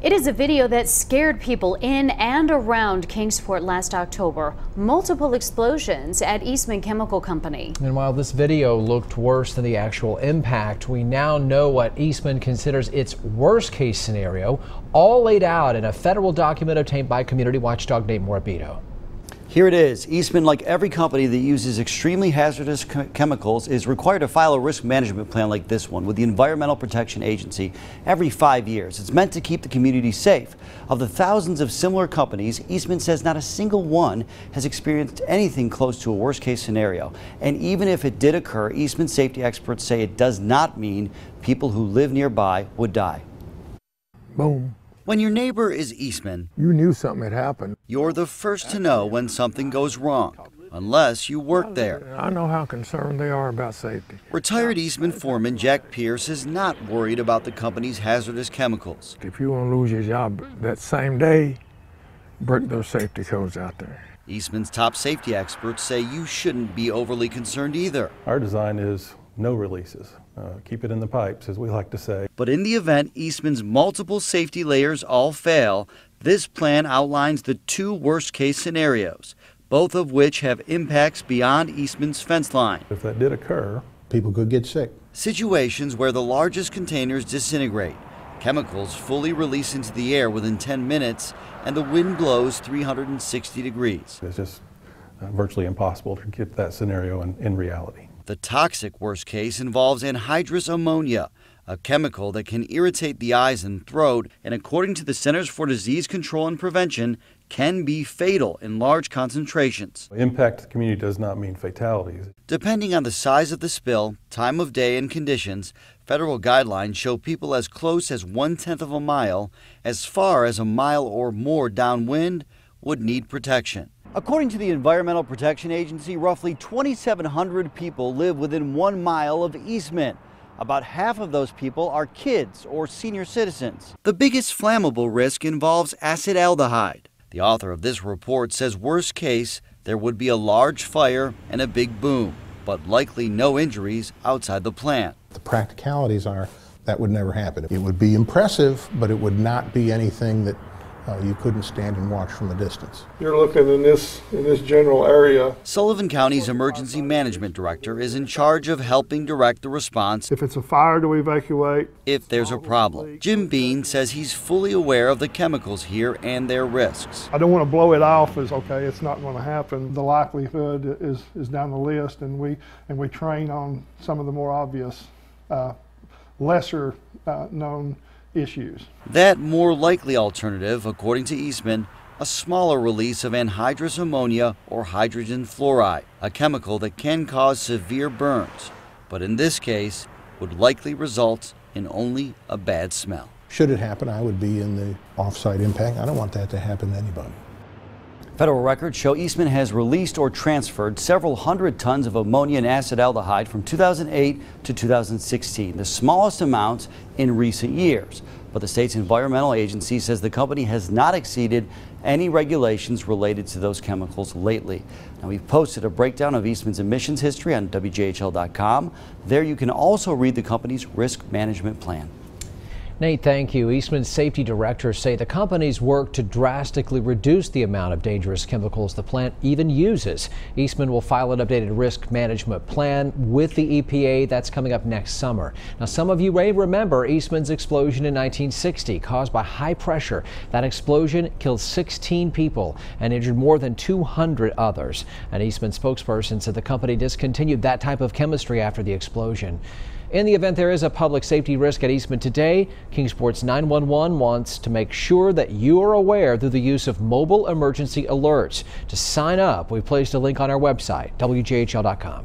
It is a video that scared people in and around Kingsport last October. Multiple explosions at Eastman Chemical Company. And while this video looked worse than the actual impact, we now know what Eastman considers its worst case scenario, all laid out in a federal document obtained by community watchdog Nate Morabito. Here it is. Eastman, like every company that uses extremely hazardous chemicals, is required to file a risk management plan like this one with the Environmental Protection Agency every 5 years. It's meant to keep the community safe. Of the thousands of similar companies, Eastman says not a single one has experienced anything close to a worst case scenario. And even if it did occur, Eastman safety experts say it does not mean people who live nearby would die. Boom. When your neighbor is Eastman, You knew something had happened. you're the first to know when something goes wrong, unless you work there. I know how concerned they are about safety. Retired Eastman foreman Jack Pierce is not worried about the company's hazardous chemicals. If you want to lose your job that same day, break those safety codes out there. Eastman's top safety experts say you shouldn't be overly concerned either. Our design is no releases. Keep it in the pipes, as we like to say. But in the event Eastman's multiple safety layers all fail, this plan outlines the two worst-case scenarios, both of which have impacts beyond Eastman's fence line. If that did occur, people could get sick. Situations where the largest containers disintegrate, chemicals fully release into the air within 10 minutes, and the wind blows 360 degrees. it's just virtually impossible to get that scenario in reality. The toxic worst case involves anhydrous ammonia, a chemical that can irritate the eyes and throat, and according to the Centers for Disease Control and Prevention, can be fatal in large concentrations. Impact to the community does not mean fatalities. Depending on the size of the spill, time of day, and conditions, federal guidelines show people as close as 1/10 of a mile, as far as a mile or more downwind, would need protection. According to the Environmental Protection Agency, roughly 2,700 people live within 1 mile of Eastman. About half of those people are kids or senior citizens. The biggest flammable risk involves acetaldehyde. The author of this report says worst case, there would be a large fire and a big boom, but likely no injuries outside the plant. The practicalities are that would never happen. It would be impressive, but it would not be anything that you couldn't stand and watch from a distance. You're looking in this general area. Sullivan County's emergency management director is in charge of helping direct the response If it's a fire, do we evacuate? if there's a problem. Jim Bean says he's fully aware of the chemicals here and their risks. I don't want to blow it off as, okay, it's not going to happen. The likelihood is down the list, and we train on some of the more obvious, lesser known issues. That more likely alternative, according to Eastman, a smaller release of anhydrous ammonia or hydrogen fluoride, a chemical that can cause severe burns, but in this case would likely result in only a bad smell. Should it happen, I would be in the off-site impact. I don't want that to happen to anybody. Federal records show Eastman has released or transferred several hundred tons of ammonia and acetaldehyde from 2008 to 2016, the smallest amounts in recent years. But the state's environmental agency says the company has not exceeded any regulations related to those chemicals lately. Now, we've posted a breakdown of Eastman's emissions history on WJHL.com. There you can also read the company's risk management plan. Nate, thank you. Eastman's safety directors say the company's work to drastically reduce the amount of dangerous chemicals the plant even uses. Eastman will file an updated risk management plan with the EPA. That's coming up next summer. Now, some of you may remember Eastman's explosion in 1960 caused by high pressure. That explosion killed 16 people and injured more than 200 others. An Eastman spokesperson said the company discontinued that type of chemistry after the explosion. In the event there is a public safety risk at Eastman today, Kingsport's 911 wants to make sure that you are aware through the use of mobile emergency alerts. To sign up, we've placed a link on our website, WJHL.com.